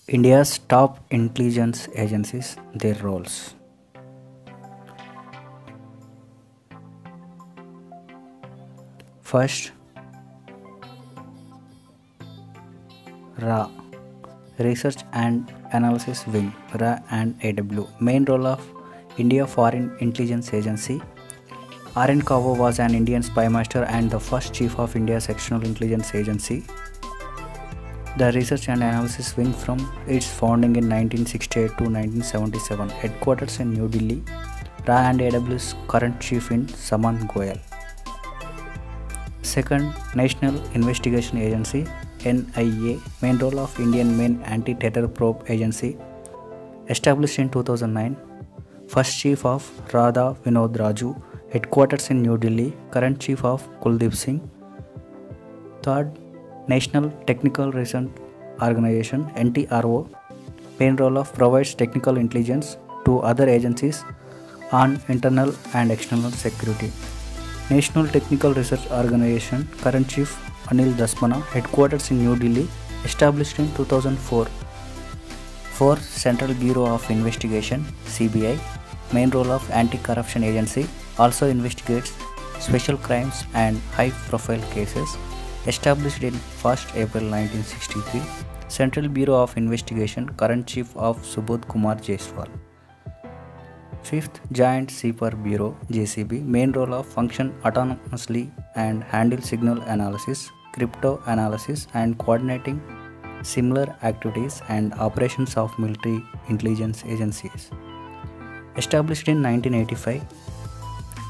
India's top intelligence agencies, their roles. First, RA, Research and Analysis Wing, RA and AW. Main role of India Foreign Intelligence Agency. R.N. Kaur was an Indian spy master and the first chief of India's External Intelligence Agency. The Research and Analysis Wing from its founding in 1968 to 1977, headquarters in New Delhi, RA and AW's current chief in Saman Goyal. Second, National Investigation Agency NIA, main role of Indian main anti-terror probe agency, established in 2009, first chief of Radha Vinod Raju, headquarters in New Delhi, current chief of Kuldeep Singh. Third, National Technical Research Organization NTRO, main role of provides technical intelligence to other agencies on internal and external security. National Technical Research Organization, current chief Anil Dasmana, headquarters in New Delhi, established in 2004. 4. Central Bureau of Investigation CBI, main role of anti-corruption agency, also investigates special crimes and high-profile cases, established in 1st April 1963. Central Bureau of Investigation, current chief of Subodh Kumar Jaiswal. 5th, Joint Seeper Bureau JCB, main role of function autonomously and handle signal analysis, crypto analysis and coordinating similar activities and operations of military intelligence agencies. Established in 1985.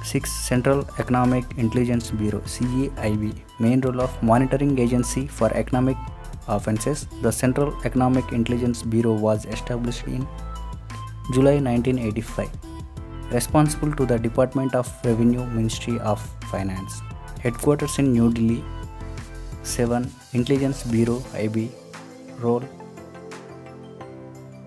6. Central Economic Intelligence Bureau CEIB, main role of monitoring agency for economic offences. The Central Economic Intelligence Bureau was established in July 1985, responsible to the Department of Revenue, Ministry of Finance, headquarters in New Delhi. 7. Intelligence Bureau IB, role,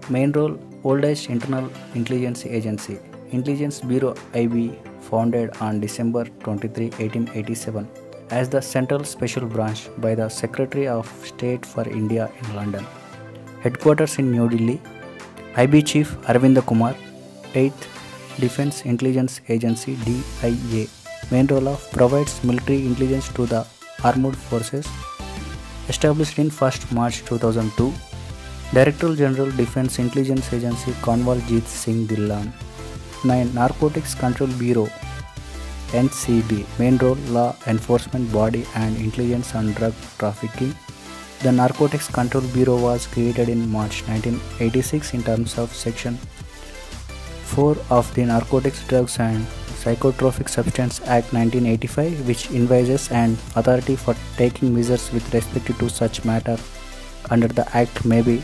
main role, oldest internal intelligence agency. Intelligence Bureau IB, founded on December 23, 1887 as the Central Special Branch by the Secretary of State for India in London, headquarters in New Delhi. IB Chief Arvind Kumar. 8th, Defence Intelligence Agency DIA, main role of provides military intelligence to the armed forces, established in 1st March 2002. Director General Defence Intelligence Agency Kanwaljit Singh Dhillon. 9. Narcotics Control Bureau NCB, main role law enforcement body and intelligence on drug trafficking. The Narcotics Control Bureau was created in March 1986 in terms of Section 4 of the Narcotics, Drugs and Psychotropic Substance Act 1985, which envisages an authority for taking measures with respect to such matter under the Act may be